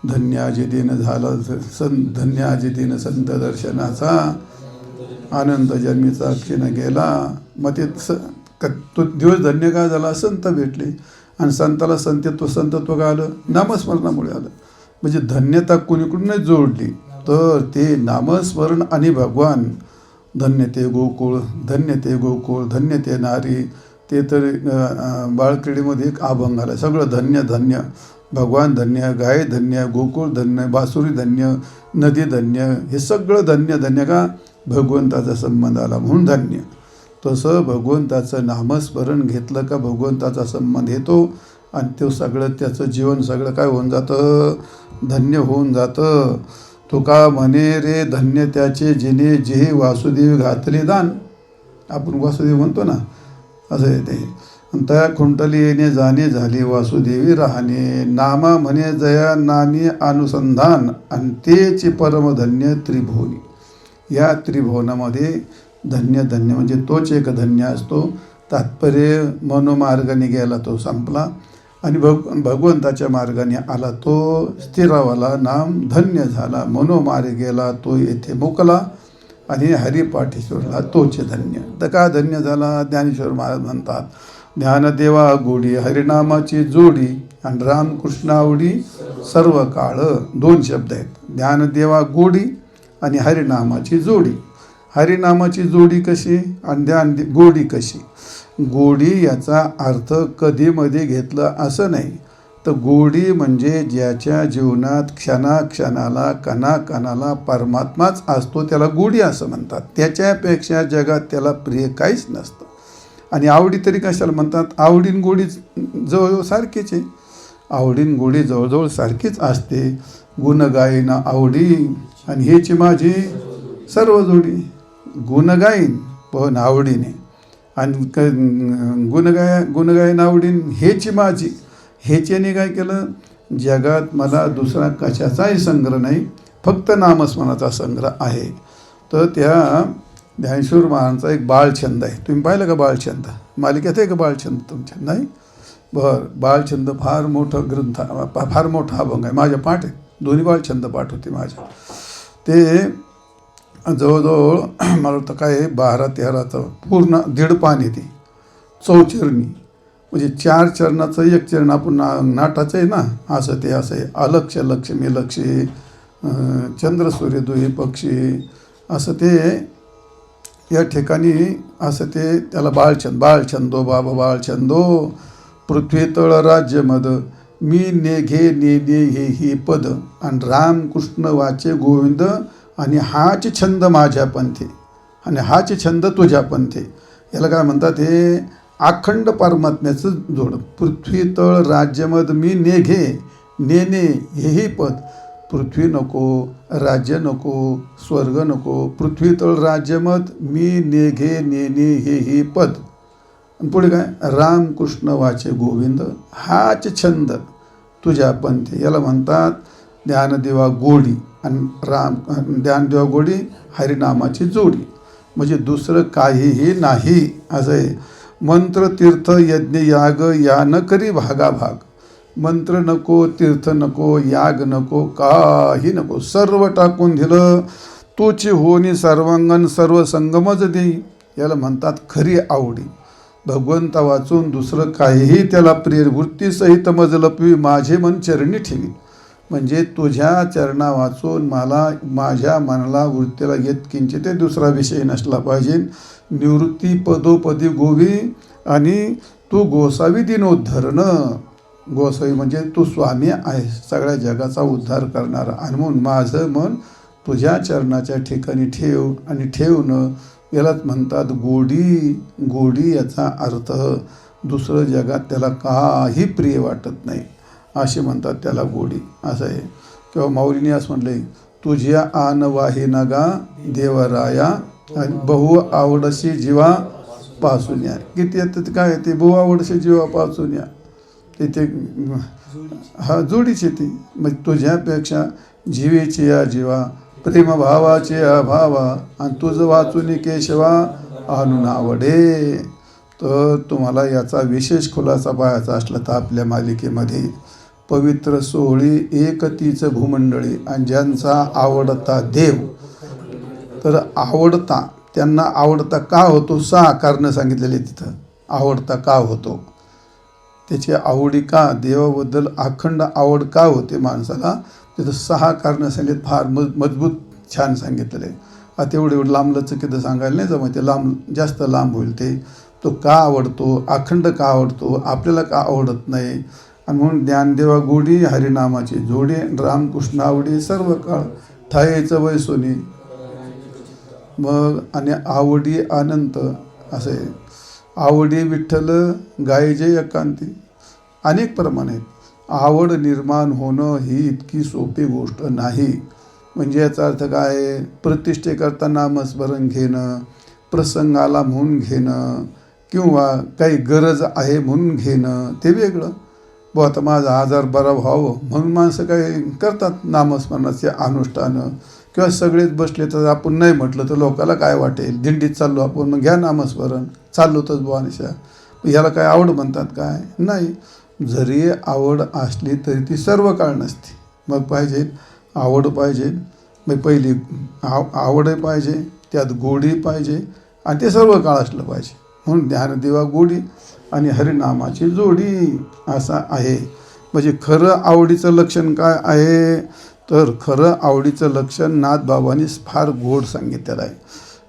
धन्य आजितीनं झाला धन्य आजितीनं संत दर्शनाचा, आनंद जन्मीचा क्षीण गेला. मग ते तो दिवस धन्य काय झाला? संत भेटले. आणि संताला संतत्व काय आलं? नामस्मरणामुळे आलं. म्हणजे धन्यता कुणीकडूनच जोडली तर ते नामस्मरण आणि भगवान. धन्य ते गोकुळ, धन्य ते गोकुळ, धन्य ते नारी. ते तर बाळक्रीडेमध्ये एक अभंग आला. सगळं धन्य धन्य. भगवान धन्य, गाय धन्य, गोकुळ धन्य, बासुरी धन्य, नदी धन्य. हे सगळं धन्य धन्य का? भगवंताचा संबंध आला म्हणून धन्य. तसं भगवंताचं नामस्मरण घेतलं का भगवंताचा संबंध येतो आणि तो सगळं त्याचं जीवन सगळं काय होऊन जातं? धन्य होऊन जातं. तुका म्हणे रे धन्य त्याचे जिने जे वासुदेव घातले दान. आपण वासुदेव म्हणतो ना, असं आहे ते. त्या खुंटली येणे जाणे झाले वासुदेवी राहणे, नामा म्हणे जया नामी अनुसंधान, आणि तेचे परमधन्य त्रिभुवनी. या त्रिभुवनामध्ये धन्य धन्य म्हणजे तोच एक धन्य असतो. तात्पर्य मनोमार्गाने गेला तो संपला, आणि भगवंताच्या मार्गाने आला तो स्थिरावला, नाम धन्य झाला. मनोमार्ग गेला तो येथे मुकला, आणि हरिपाठेश्वरला तोचे धन्य. तर का धन्य झाला? ज्ञानेश्वर महाराज म्हणतात ज्ञानदेवा गोडी हरिनामाची जोडी, आणि रामकृष्ण आवडी सर्व काळ. दोन शब्द आहेत. ज्ञानदेवा गोडी आणि हरिनामाची जोडी. हरिनामाची जोडी कशी आणि ज्ञान गोडी कशी? गोडी याचा अर्थ कधीमध्ये घेतला असं नाही, तर गोडी म्हणजे ज्याच्या जीवनात क्षणाक्षणाला कणाकणाला परमात्माच असतो त्याला गोडी असं म्हणतात. त्याच्यापेक्षा जगात त्याला प्रिय काहीच नसतं. आणि आवडी तरी कशाला म्हणतात? आवडीन गोडी जवळजवळ सारखीच आहे. आवडीन गोडी जवळजवळ सारखीच असते. गुण गाईन आवडी आणि हेची माझी सर्व जोडी. गुण गाईन पण आवडीने, आणि गुणगायन आवडीन हेची माझी. हेच्याने काय केलं? जगात मला दुसरा कशाचाही संग्रह नाही, फक्त नामस्मरणाचा संग्रह आहे. तर त्या ज्ञानेश्वर महाराजांचा एक बाळछंद आहे. तुम्ही पाहिलं का बाळछंद? मालिकेत आहे का बाळछंद तुमच्या? नाही? बरं. बाळछंद फार मोठं ग्रंथ, फार मोठा अभंग आहे. माझ्या पाठ आहे. दोन्ही बाळछंद पाठ होते माझ्या. ते जवळजवळ मला वाटतं काय 12-13चं पूर्ण 1.5 पान येते. चौचरणी म्हणजे 4 चरणाचं एक चरण. आपण नाटाचं आहे ना, असं ते असं आहे. अलक्ष लक्ष्मी लक्षी चंद्र सूर्य दुही पक्षी, असं ते या ठिकाणी असं ते त्याला बाळछंदो बाबा बाळछंदो. पृथ्वी तळ राज्य मद मी नेघे नेने हे ही पद, आणि रामकृष्ण वाचे गोविंद, आणि हाच छंद माझ्या पंथे, आणि हाच छंद तुझ्या पंथे. याला काय म्हणतात? हे अखंड परमात्म्याचं जोड. पृथ्वी तळ राज्यमद मी नेघे नेने हेही पद. पृथ्वी नको, राज्य नको, स्वर्ग नको. पृथ्वी तळ राज्यमद मी नेघे नेने हेही पद. आणि पुढे काय? रामकृष्ण वाचे गोविंद हाच छंद तुझ्या पंथे. याला म्हणतात ज्ञानदेवा गोडी, आणि ज्ञानदेवा गोडी हरिनामाची जोडी. म्हणजे दुसरं काहीही नाही असं आहे. मंत्र तीर्थ यज्ञ याग या न करी भागाभाग. मंत्र नको, तीर्थ नको, याग नको, काही नको, सर्व टाकून दिलं. तूची होनी सर्वांगण सर्व संगमच देई. याला म्हणतात खरी आवडी. भगवंता वाचून दुसरं काहीही त्याला प्रिय वृत्तीसहित मज लपवी माझे मन चरणी ठेवी. म्हणजे तुझ्या चरणा वाचून मला माझ्या मनाला वृत्तीला येत किंचित दुसरा विषय नसला पाहिजे. निवृत्ती पदोपदी गोवी आणि तू गोसावी दिनोद्धरण. गोसावी म्हणजे तू स्वामी आहे सगळ्या जगाचा उद्धार करणारा. आणि म्हणून माझं मन तुझ्या चरणाच्या ठिकाणी ठेव. आणि ठेवणं यालाच म्हणतात गोडी. गोडी याचा अर्थ दुसरं जगात त्याला काही प्रिय वाटत नाही असे म्हणतात त्याला गोडी असं आहे. किंवा माऊलीने असं म्हटलंय तुझ्या आन वाही नगा देवराया आणि बहु आवडशी जीवा पासून या. किती येतं काय ते बहु आवडशी जीवा पासून या ते हा जोडीची ती. मग तुझ्यापेक्षा जीवेची या जीवा प्रेमभावाचे अभावा आणि तुझं वाचून केशवा आणून आवडे. तर तुम्हाला याचा विशेष खुलासा पाहायचा असला तर आपल्या मालिकेमध्ये पवित्र सोहळी एक तीच भूमंडळी आणि ज्यांचा आवडता देव. तर आवडता त्यांना आवडता का होतो 6 कारणं सांगितलेली तिथं. आवडता का होतो त्याची आवडी का देवाबद्दल अखंड आवड का होते माणसाला तिथं 6 कारणं सांगितले. फार मजबूत छान सांगितलेलं आहे. आता एवढं लांबलचकीचं सांगायला नाही जमत ते जास्त लांब होईल ते. तो का आवडतो अखंड का आवडतो आपल्याला का आवडत नाही. आणि म्हणून ज्ञानदेवा गोडी हरिनामाची जोडी रामकृष्ण आवडी सर्व काळ ठायेचं वैसोनी. मग आणि आवडी अनंत असे आवडी विठ्ठल गायजे एकांती. अनेक प्रमाण आहेत. आवड निर्माण होणं ही इतकी सोपी गोष्ट नाही. म्हणजे याचा अर्थ काय आहे प्रतिष्ठेकरता नामस्मरण घेणं प्रसंगाला म्हणून घेणं किंवा काही गरज आहे म्हणून घेणं ते वेगळं. व आता माझा आजार बरा व्हावं म्हणून माणसं काही करतात नामस्मरणाचे अनुष्ठानं. किंवा सगळेच बसले तर आपण नाही म्हटलं तर लोकाला काय वाटेल. दिंडीत चाललो आपण मग घ्या नामस्मरण चाललोतच बुवा निशा. ह्याला काय आवड म्हणतात काय नाही. जरी आवड असली तरी ती सर्व काळ नसते. मग पाहिजे आवड पाहिजे. मग पहिली आवड पाहिजे त्यात गोडी पाहिजे आणि ते सर्व काळ असलं पाहिजे. म्हणून ज्ञानदेवा गोडी आणि हरिनामाची जोडी असा आहे. म्हणजे खरं आवडीचं लक्षण काय आहे तर खरं आवडीचं लक्षण नाथबाबांनी फार गोड सांगितलेलं आहे.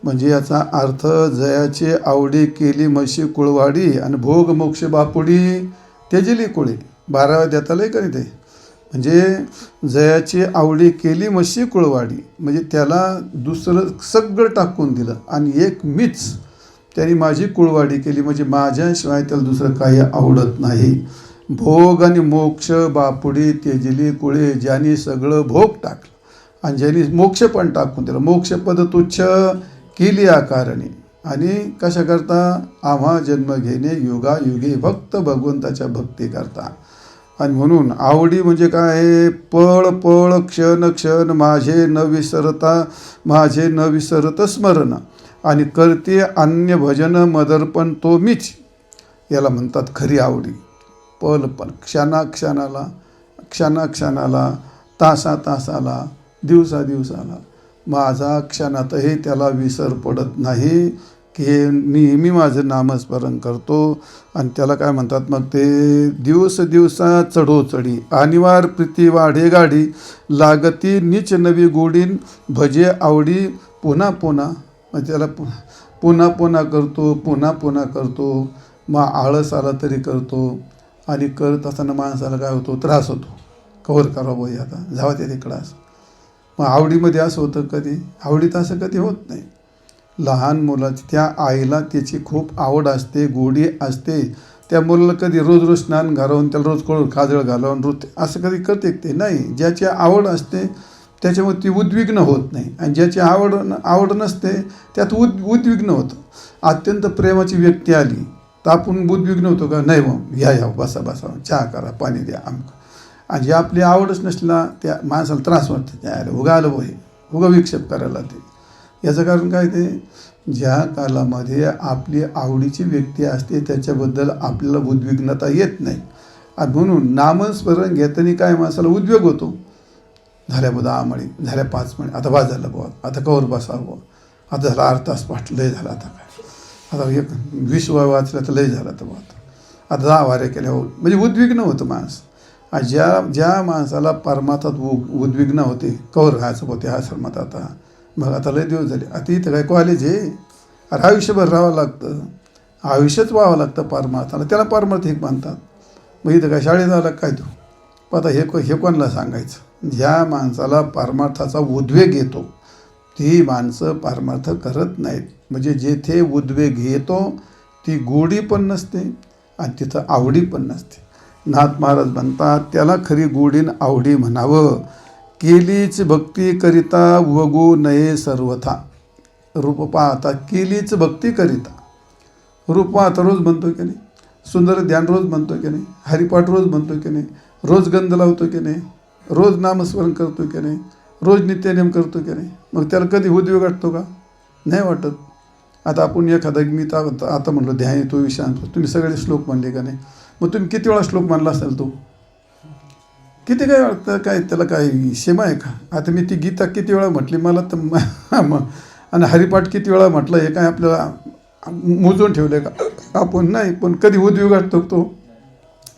म्हणजे याचा अर्थ जयाची आवडी केली म्हशी कुळवाडी आणि भोग मोक्ष बापुडी त्यजिली कुळे. 12व्या देतालय का नाही ते. म्हणजे जयाची आवडी केली म्हशी कुळवाडी म्हणजे त्याला दुसरं सगळं टाकून दिलं आणि एक मीच त्यांनी माझी कुळवाडी केली. म्हणजे माझ्याशिवाय त्याला दुसरं काही आवडत नाही. भोग आणि मोक्ष बापुडी त्यजिली कुळे. ज्यांनी सगळं भोग टाकलं आणि ज्यांनी मोक्ष पण टाकून दिलं. मोक्षपद तुच्छ केली आकारणी आणि कशा करता आम्हा जन्म घेणे युगायुगी भक्त भगवंताच्या भक्ती करता. आणि म्हणून आवडी म्हणजे काय पळ पळ क्षण क्षण माझे न विसरत स्मरण आणि करते अन्य भजन मदर्पण तो मीच. याला म्हणतात खरी आवडी. पल पल क्षणाक्षणाला तासाला दिवसाला माझा क्षणातही त्याला विसर पडत नाही की नेहमी माझं नामस्मरण करतो. आणि त्याला काय म्हणतात मग ते दिवसा चढो चढी अनिवार प्रीती वाढे गाडी लागती नीच नवी गोडीन भजे आवडी पुन्हा पुन्हा. मग त्याला पुन्हा करतो. मग आळस आला तरी करतो. आणि करत असताना माणसाला काय होतो त्रास होतो. कव्हर करावं आता जावा ते तिकडं असं. मग आवडीमध्ये असं होतं कधी आवडीत असं कधी होत नाही. लहान मुलाची त्या आईला त्याची खूप आवड असते गोडी असते. त्या मुलाला कधी रोज स्नान घालवून त्याला रोज काजळ घालवून रोज असं कधी करते ते नाही. ज्याची आवड असते त्याच्यामुळे ती उद्विग्न होत नाही. आणि ज्याची आवड नसते त्यात उद्विग्न होतं. अत्यंत प्रेमाची व्यक्ती आली तर आपण उद्विग्न होतो का नाही मग या बसा चहा करा पाणी द्या आमक. आणि जे आपली आवडच नसला त्या माणसाला त्रास वाटतो. त्याला उगा आलं बोहे उगा विक्षेप करायला ते. याचं कारण काय ते ज्या कालामध्ये आपली आवडीची व्यक्ती असते त्याच्याबद्दल आपल्याला उद्विग्नता येत नाही. आणि म्हणून नामस्मरण घेताना काय माणसाला उद्वेग होतो. झाल्या 10 मिनिट झाल्या 5 मिनिट आता झालं बुवा आता कवर बसावं आता झाला अर्धा तास पाठ लय झाला आता काय आता एक 20 वाचल्या तर लय झाला तर आता 10 वाऱ्या केल्या म्हणजे उद्विग्न होतं माणूस. आणि ज्या माणसाला परमार्थात उद्विग्न होते कवर राहायचं होते आश्रमात आता. मग आता लय दिवस झाले. आता इथं काय कॉलेज आहे? अरे आयुष्यभर राहावं लागतं, आयुष्यच व्हावं लागतं परमार्थाला, त्याला पारमार्थिक म्हणतात. मग इथं काय शाळेत आला काय तू? आता हे कोणाला सांगायचं? ज्या माणसाला परमार्थाचा उद्वेग येतो ती माणसं परमार्थ करत नाहीत. म्हणजे जेथे उद्वेग येतो ती गोडी पण नसते आणि तिथं आवडी पण नसते. नाथ महाराज म्हणतात त्याला खरी गोडीन आवडी म्हणावं. केलीच भक्ती करिता वगू नये सर्वथा. रूप पाहता केलीच भक्ती करिता. रूप पाहता रोज म्हणतो की नाही, सुंदर ध्यान रोज म्हणतो की नाही, हरिपाठ रोज म्हणतो की नाही, रोज गंध लावतो की नाही, रोज नामस्मरण करतो की नाही, रोज नित्यनेम करतो की नाही. मग त्याला कधी उद्योग वाटतो का? नाही वाटत. आता आपण एखादा मी तर आता म्हणलो ध्यान येतो विषांत, तुम्ही सगळे श्लोक म्हणले का नाही? मग तुम्ही किती वेळा श्लोक म्हणला असेल तो? किती काय वाटतं काय त्याला काय सीमा आहे का? आता मी ती गीता किती वेळा म्हटली मला तर आणि हरिपाठ किती वेळा म्हटलं हे काय आपल्याला मोजून ठेवलं का? आपण नाही. पण कधी उद्योग वाटतो तो.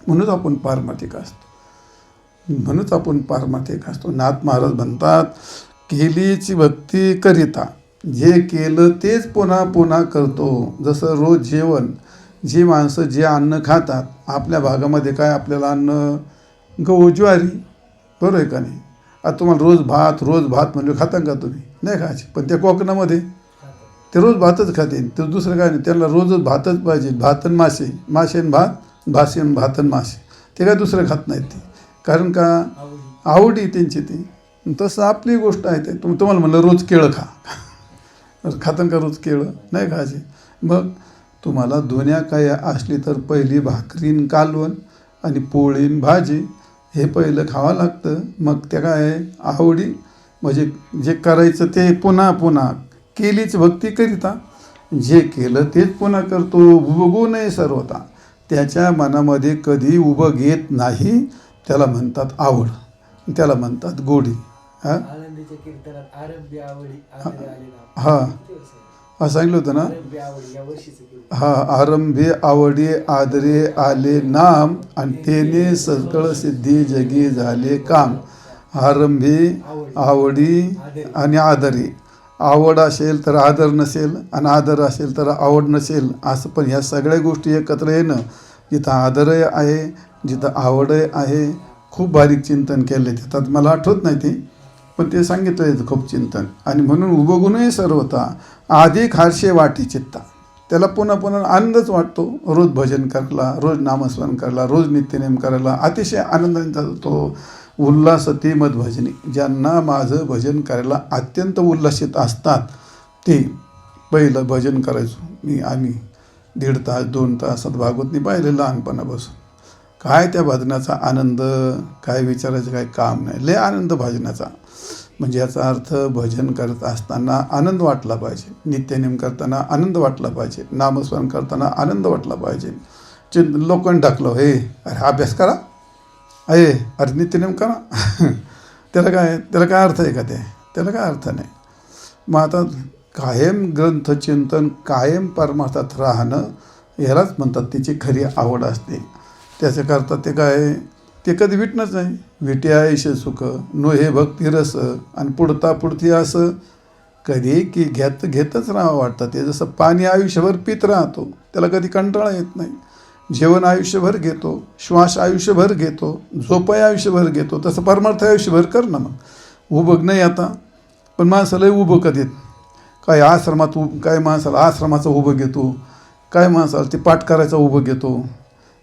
म्हणूनच आपण पारमार्थिक असतो, म्हणूनच आपण पारमार्थिक असतो. नाथ महाराज म्हणतात केलीची भक्ती करिता. जे केलं तेच पुन्हा पुन्हा करतो. जसं रोज जेवण, जी माणसं जे अन्न खातात आपल्या भागामध्ये काय आपल्याला अन्न गहू ज्वारी, बरोबर आहे का नाही? आता तुम्हाला रोज भात म्हणजे खाता का तुम्ही? नाही खायचे. पण त्या कोकणामध्ये ते रोज भातच खाते, तर दुसरं काय नाही. त्यांना रोजच भातच पाहिजे. भात आणि मासे, मासे आणि भात, भासे आणि भात आणि मासे. ते काय दुसरं खात नाहीत ते. कारण का आवडी त्यांची ती. तसं आपली गोष्ट आहे ते. तुम्हाला म्हणलं रोज केळं खा, खातं का रोज केळं? नाही खायचे. मग तुम्हाला दुनिया काय असली तर पहिली भाकरीन कालवण आणि पोळीन भाजी हे पहिलं खावं लागतं. मग त्या काय आवडी म्हणजे जे करायचं ते पुन्हा पुन्हा. केलीच भक्ती करिता. जे केलं तेच पुन्हा करतो. उबगू नये सर्वथा. त्याच्या मनामध्ये कधी उभं घेत नाही. त्याला म्हणतात आवड, त्याला म्हणतात गोडी. हां हां सांगितलं होतं ना. हा आरंभे आवडी आदरे आले नाम आणि तेने सकळ सिद्धी जगी झाले काम. आरंभे आवडी आणि आदरे. आवड असेल तर आदर नसेल आणि आदर असेल तर आवड नसेल असं. पण ह्या सगळ्या गोष्टी एकत्र येणं, जिथं आदरही आहे जिथं आवडही आहे. खूप बारीक चिंतन केले त्यात मला आठवत नाही ते, पण ते सांगितलं आहे खूप चिंतन. आणि म्हणून उभगुणही सर्वता अधिक हर्षे वाटी चित्ता. त्याला पुन्हा पुन्हा आनंदच वाटतो. रोज भजन करायला, रोज नामस्मरण करायला, रोज नित्यनेम करायला अतिशय आनंदाने जातो. उल्हासती मधभजनी. ज्यांना माझं भजन करायला अत्यंत उल्हासित असतात ते पहिलं भजन करायचो आम्ही 1.5 तास 2 तासात भागवत नाही पाहिले लहानपणापासून. काय त्या भजनाचा आनंद, काय विचारायचं काय काम नाही. लय आनंद भजनाचा. म्हणजे याचा अर्थ भजन करत असताना आनंद वाटला पाहिजे, नित्यनेम करताना आनंद वाटला पाहिजे, नामस्मरण करताना आनंद वाटला पाहिजे. लोकांनी टाकलं हे अरे अभ्यास करा, अरे नित्यनेम करा. त्याला काय अर्थ आहे का ते? त्याला काय अर्थ नाही. मग आता कायम ग्रंथचिंतन, कायम परमार्थात राहणं ह्यालाच म्हणतात त्याची खरी आवड असते. त्याच्याकरता ते काय ते कधी विटणंच नाही. विटे आयुष्य सुख नो हे भक्ती रस आणि पुढता पुढती असं कधी की घेतच राहावं वाटतं. ते जसं पाणी आयुष्यभर पित राहतो, त्याला कधी कंटाळा येत नाही. जेवण आयुष्यभर घेतो, श्वास आयुष्यभर घेतो, झोपाही आयुष्यभर घेतो. तसं परमार्थ आयुष्यभर कर ना. मग उभं नाही आता. पण माणसाला उभं कधीत काय आश्रमात काय माणसाला आश्रमाचं उभं घेतो, काय माणसाला ते पाठ करायचं उभं घेतो,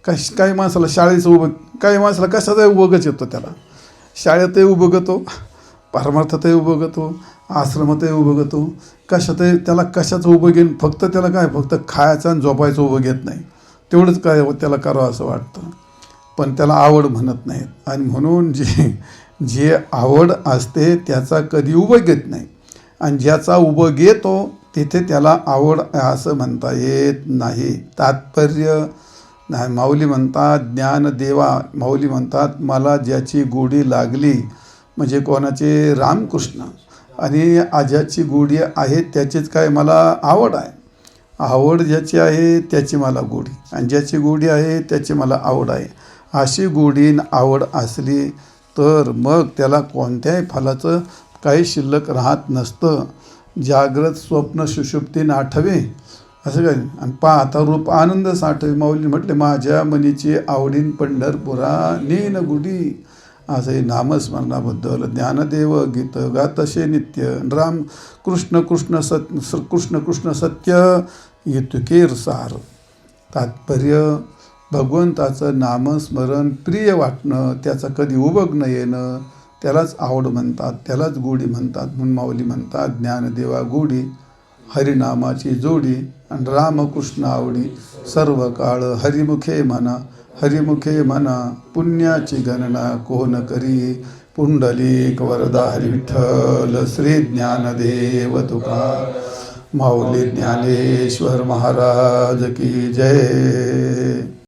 काही माणसाला शाळेचं उभं, काही माणसाला कशाचाही उभंच येतो. त्याला शाळेतही उभं घेतो, परमार्थातही उभं घेतो, आश्रमातही उभं घेतो. कशातही त्याला कशाचं उभं घेईन. फक्त त्याला काय फक्त खायचं आणि झोपायचं उभं घेत नाही. तेवढंच काय त्याला करावं असं वाटतं. पण त्याला आवड म्हणत नाहीत. आणि म्हणून जे आवड असते त्याचा कधी उभं घेत नाही. आणि ज्याचा उभं घेतो तिथे त्याला आवड असं म्हणता येत नाही. तात्पर्य नाही. माऊली म्हणतात ज्ञानदेवा, माऊली म्हणतात मला ज्याची गोडी लागली म्हणजे कोणाचे रामकृष्ण आणि ज्याची गोडी आहे त्याचीच काय मला आवड आहे. आवड ज्याची आहे त्याची मला गोडी, आणि ज्याची गोडी आहे त्याची मला आवड आहे. अशी गोडी न आवड असली तर मग त्याला कोणत्याही फलाचं काही शिल्लक राहत नसतं. जाग्रत स्वप्न सुषुप्ती नाठवे, असं काय. आणि पाहता रूप आनंद साठवे. माऊली म्हटले, माझ्या मनीची आवडीन पंढरपुरा नेन गुडी. असं नामस्मरणाबद्दल ज्ञानदेव गीत गातसे नित्य. राम कृष्ण कृष्ण कृष्ण कृष्ण सत्य इतुकेर सार. तात्पर्य, भगवंताचं नामस्मरण प्रिय वाटणं, त्याचं कधी उबग न येणं, त्यालाच आवड म्हणतात, त्यालाच गोडी म्हणतात. म्हणून माऊली म्हणतात, ज्ञानदेवा गोडी हरिनामाची जोडी, आणि रामकृष्ण आवडी सर्व काळ हरिमुखे म्हणा. हरिमुखे म्हणा पुण्याची गणना कोण करी. पुंडलिक वरदा हरी विठ्ठल श्री ज्ञानदेव तुकार. माऊली ज्ञानेश्वर महाराज की जय.